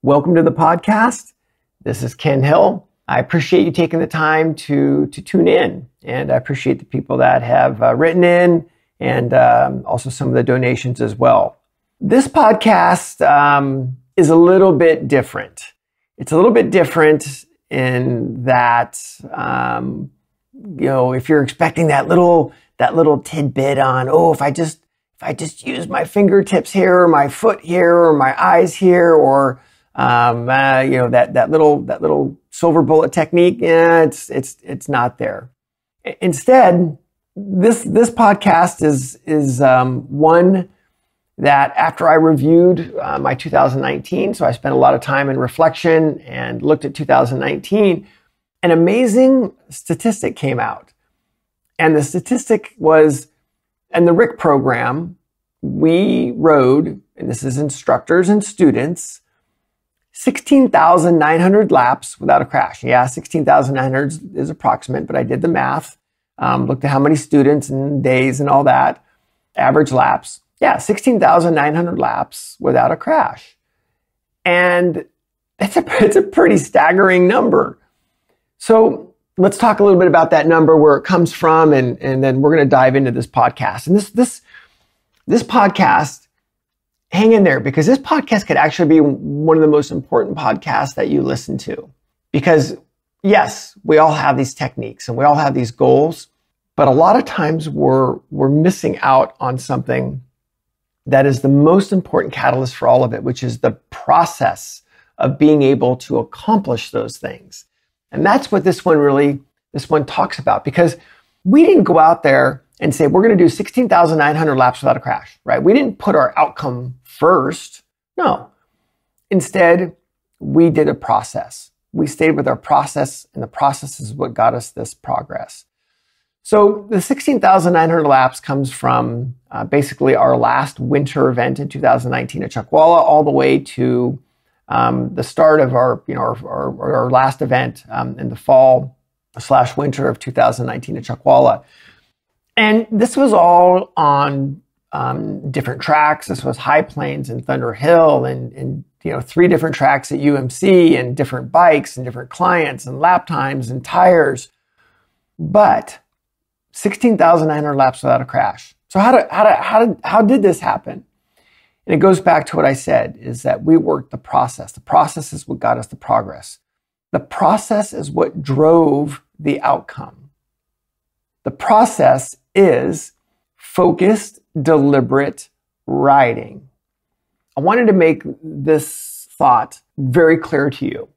Welcome to the podcast. This is Ken Hill. I appreciate you taking the time to tune in, and I appreciate the people that have written in and also some of the donations as well. This podcast is a little bit different. It's a little bit different in that, if you're expecting that little tidbit on, if I just use my fingertips here, or my foot here, or my eyes here, or that little silver bullet technique, it's not there. Instead, this podcast is one that after I reviewed my 2019, so I spent a lot of time in reflection and looked at 2019, an amazing statistic came out. And the statistic was, in the RIC program, we rode, and this is instructors and students, 16,900 laps without a crash. Yeah, 16,900 is approximate, but I did the math, looked at how many students and days and all that, average laps. Yeah, 16,900 laps without a crash. And it's a pretty staggering number. So let's talk a little bit about that number, where it comes from, and then we're going to dive into this podcast. And this podcast, hang in there, because this podcast could actually be one of the most important podcasts that you listen to. Because yes, we all have these techniques and we all have these goals, but a lot of times we're missing out on something that is the most important catalyst for all of it, which is the process of being able to accomplish those things. And that's what this one talks about, because we didn't go out there and say, we're going to do 16,900 laps without a crash, right? We didn't put our outcome first. No. Instead, we did a process. We stayed with our process, and the process is what got us this progress. So the 16,900 laps comes from basically our last winter event in 2019 at Chuckwalla, all the way to the start of our last event in the fall/winter of 2019 at Chuckwalla. And this was all on different tracks. This was High Plains and Thunder Hill, and 3 different tracks at UMC, and different bikes and different clients and lap times and tires. But 16,900 laps without a crash. So how did this happen? And it goes back to what I said, is that we worked the process. The process is what got us the progress. The process is what drove the outcome. The process is focused, deliberate riding. I wanted to make this thought very clear to you,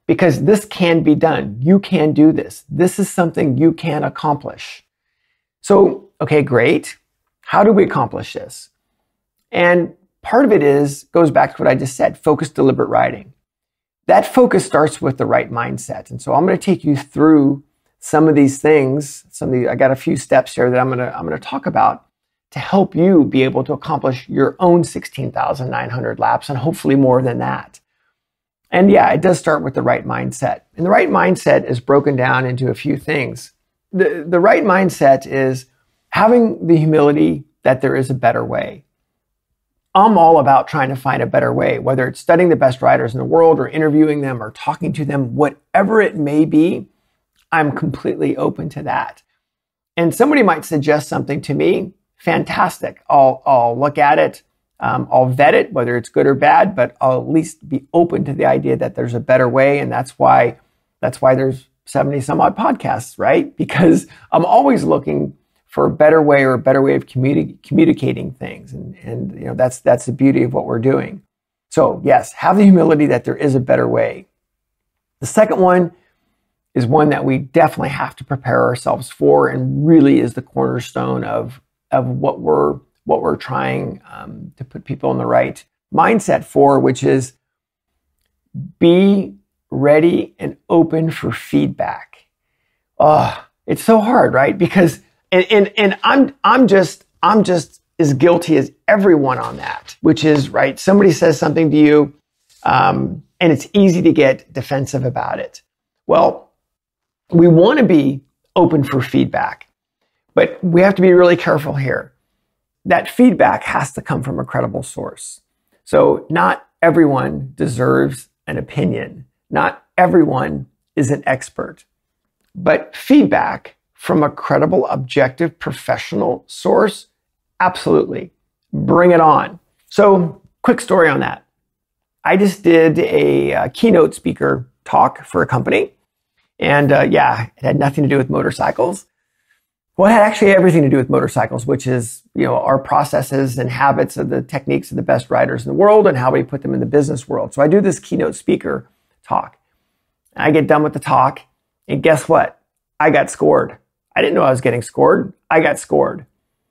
because this can be done. You can do this. This is something you can accomplish. So, okay, great. How do we accomplish this? And part of it goes back to what I just said, focused, deliberate riding. That focus starts with the right mindset. And so I'm going to take you through some of these things. I got a few steps here that I'm going to talk about to help you be able to accomplish your own 16,900 laps, and hopefully more than that. And yeah, it does start with the right mindset. And the right mindset is broken down into a few things. The right mindset is having the humility that there is a better way. I'm all about trying to find a better way, whether it's studying the best riders in the world, or interviewing them, or talking to them, whatever it may be. I'm completely open to that. And somebody might suggest something to me. Fantastic. I'll look at it. I'll vet it, whether it's good or bad, but I'll at least be open to the idea that there's a better way. And that's why there's 70 some odd podcasts, right? Because I'm always looking for a better way, or a better way of communicating things. And that's the beauty of what we're doing. So yes, have the humility that there is a better way. The second one is one that we definitely have to prepare ourselves for, and really is the cornerstone of what we're trying to put people in the right mindset for, which is be ready and open for feedback. Oh, it's so hard, right? Because and I'm just as guilty as everyone on that, which is, right, somebody says something to you, and it's easy to get defensive about it. Well, we want to be open for feedback, but we have to be really careful here. That feedback has to come from a credible source. So not everyone deserves an opinion. Not everyone is an expert. But feedback from a credible, objective, professional source, absolutely. Bring it on. So, quick story on that. I just did a keynote speaker talk for a company. And it had nothing to do with motorcycles. Well, it had actually everything to do with motorcycles, which is, our processes and habits of the techniques of the best riders in the world and how we put them in the business world. So I do this keynote speaker talk. I get done with the talk, and guess what? I got scored. I didn't know I was getting scored. I got scored.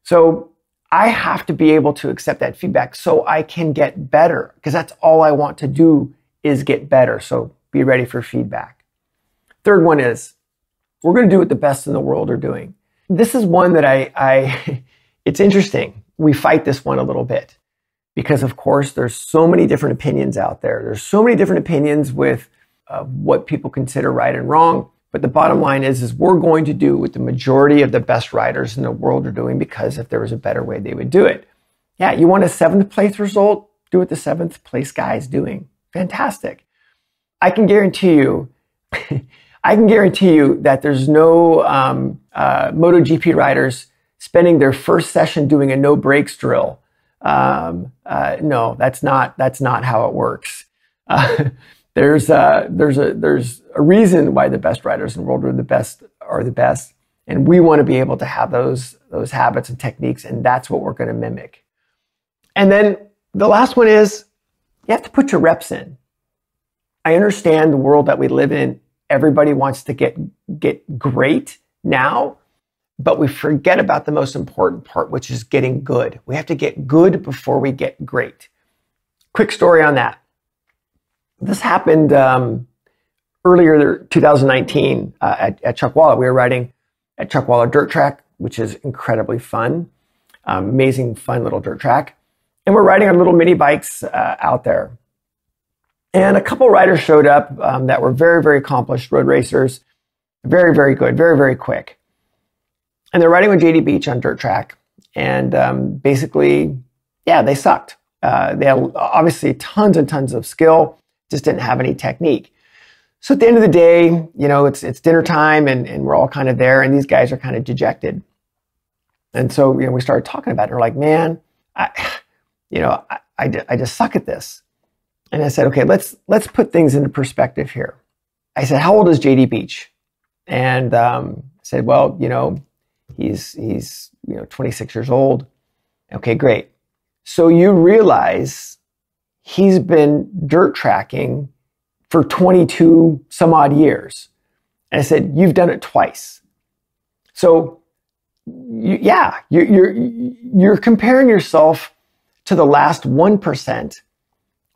So I have to be able to accept that feedback so I can get better, because that's all I want to do is get better. So be ready for feedback. Third one is, we're going to do what the best in the world are doing. This is one that it's interesting. We fight this one a little bit because, of course, there's so many different opinions out there. There's so many different opinions with what people consider right and wrong. But the bottom line is we're going to do what the majority of the best riders in the world are doing, because if there was a better way, they would do it. Yeah, you want a 7th place result? Do what the 7th place guy is doing. Fantastic. I can guarantee you that there's no MotoGP riders spending their first session doing a no brakes drill. No, that's not how it works. There's a reason why the best riders in the world are the best, and we want to be able to have those habits and techniques, and that's what we're going to mimic. And then the last one is, you have to put your reps in. I understand the world that we live in. Everybody wants to get great now, but we forget about the most important part, which is getting good. We have to get good before we get great. Quick story on that. This happened earlier, 2019, at Chuckwalla. We were riding at Chuckwalla Dirt Track, which is incredibly fun, amazing, fun little dirt track. And we're riding our little mini bikes out there. And a couple riders showed up that were very, very accomplished road racers, very, very good, very, very quick. And they're riding with JD Beach on dirt track. And basically, they sucked. They had obviously tons and tons of skill, just didn't have any technique. So at the end of the day, it's dinner time and we're all kind of there, and these guys are kind of dejected. And so, we started talking about it. We're like, man, I just suck at this. And I said, okay, let's put things into perspective here. I said, how old is JD Beach? And I said, well, he's 26 years old. Okay, great. So you realize he's been dirt tracking for 22 some odd years. And I said, you've done it twice. So you're comparing yourself to the last 1%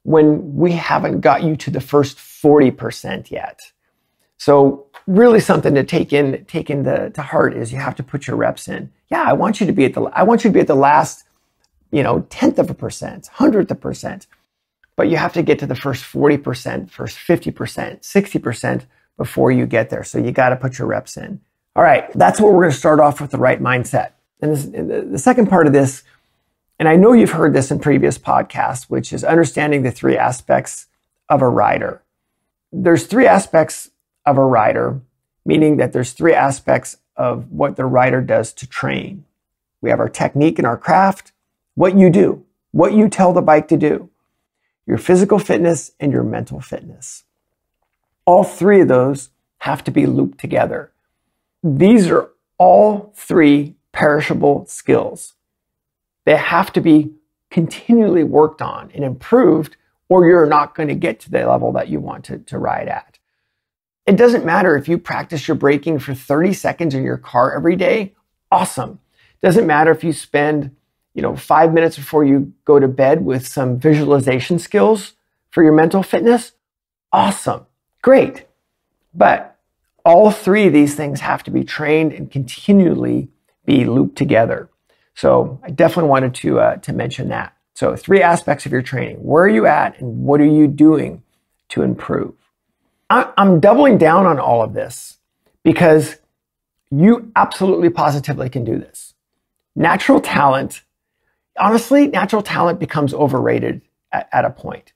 when we haven't got you to the first 40% yet. So really something to take to heart is you have to put your reps in. Yeah, I want you to be at the last, 10th of a percent, 100th of a percent. But you have to get to the first 40%, first 50%, 60% before you get there. So you got to put your reps in. All right, that's where we're going to start off with the right mindset. And the second part of this, and I know you've heard this in previous podcasts, which is understanding the 3 aspects of a rider. There's 3 aspects of a rider, meaning that there's 3 aspects of what the rider does to train. We have our technique and our craft, what you do, what you tell the bike to do, your physical fitness, and your mental fitness. All 3 of those have to be looped together. These are all 3 perishable skills. They have to be continually worked on and improved, or you're not going to get to the level that you want to ride at. It doesn't matter if you practice your braking for 30 seconds in your car every day. Awesome. Doesn't matter if you spend 5 minutes before you go to bed with some visualization skills for your mental fitness. Awesome. Great. But all 3 of these things have to be trained and continually be looped together. So I definitely wanted to mention that. So 3 aspects of your training. Where are you at and what are you doing to improve? I'm doubling down on all of this because you absolutely positively can do this. Natural talent, honestly, natural talent becomes overrated at a point.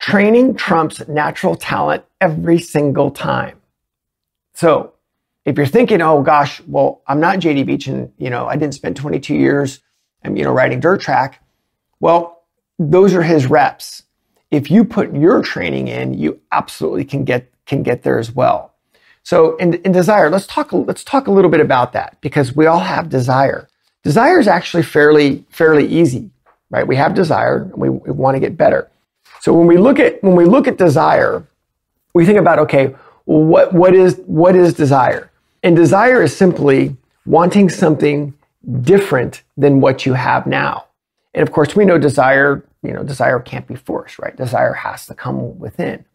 Training trumps natural talent every single time. So if you're thinking, oh gosh, well, I'm not JD Beach and, I didn't spend 22 years, riding dirt track. Well, those are his reps. If you put your training in, you absolutely can get there as well. So in desire, let's talk a little bit about that, because we all have desire. Desire is actually fairly easy, right? We have desire and we want to get better. So when we look at desire, we think about, okay, well, what is desire? And desire is simply wanting something different than what you have now. And of course, we know desire can't be forced, right? Desire has to come within.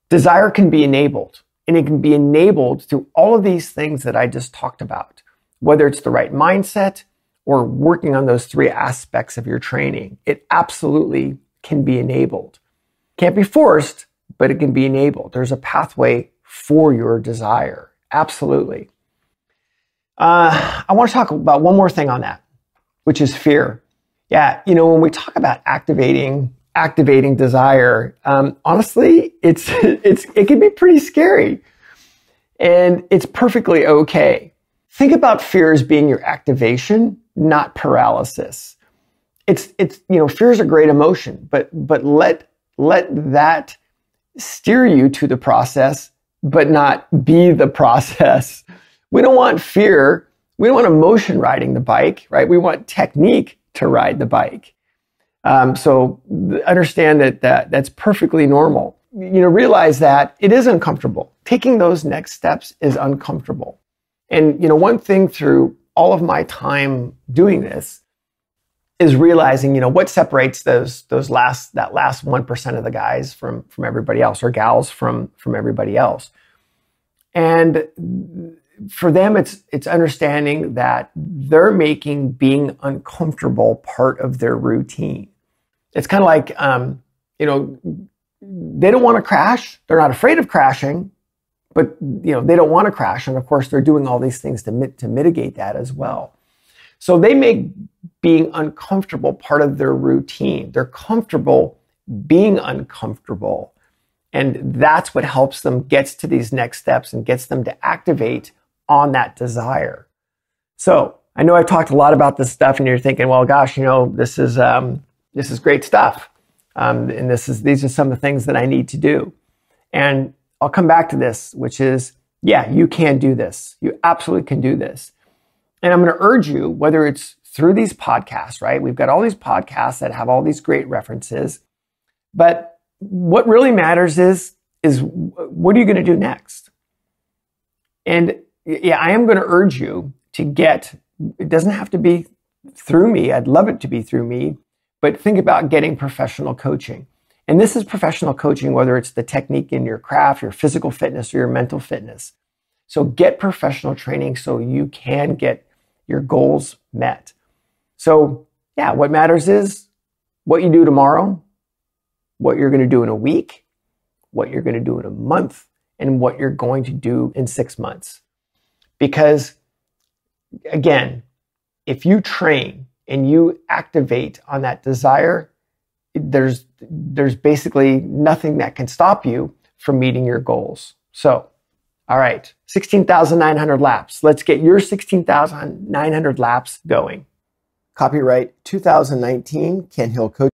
Desire can be enabled, and it can be enabled through all of these things that I just talked about, whether it's the right mindset or working on those three aspects of your training. It absolutely can be enabled. Can't be forced, but it can be enabled. There's a pathway for your desire. Absolutely. I want to talk about one more thing on that, which is fear. Yeah, when we talk about activating desire, honestly, it can be pretty scary, and it's perfectly okay. Think about fear as being your activation, not paralysis. Fear is a great emotion, but let that steer you to the process, but not be the process. We don't want fear. We don't want emotion riding the bike, right? We want technique to ride the bike. So understand that's perfectly normal. Realize that it is uncomfortable. Taking those next steps is uncomfortable. And, one thing through all of my time doing this is realizing, what separates that last 1% of the guys from everybody else, or gals from everybody else. And for them, it's understanding that they're making being uncomfortable part of their routine. It's kind of like, they don't want to crash. They're not afraid of crashing, but, they don't want to crash. And of course, they're doing all these things to mitigate that as well. So they make being uncomfortable part of their routine. They're comfortable being uncomfortable. And that's what helps them get to these next steps and gets them to activate on that desire. So I know I've talked a lot about this stuff, and you're thinking, well, gosh, this is great stuff. And these are some of the things that I need to do. And I'll come back to this, which is, yeah, you can do this. You absolutely can do this. And I'm going to urge you, whether it's through these podcasts, right? We've got all these podcasts that have all these great references, but what really matters is what are you going to do next? And yeah, I am going to urge you to it doesn't have to be through me. I'd love it to be through me, but think about getting professional coaching. And this is professional coaching, whether it's the technique in your craft, your physical fitness, or your mental fitness. So get professional training so you can get your goals met. So yeah, what matters is what you do tomorrow, what you're going to do in a week, what you're going to do in a month, and what you're going to do in 6 months. Because again, if you train and you activate on that desire, there's basically nothing that can stop you from meeting your goals. So, all right, 16,900 laps. Let's get your 16,900 laps going. Copyright 2019, Ken Hill Coach.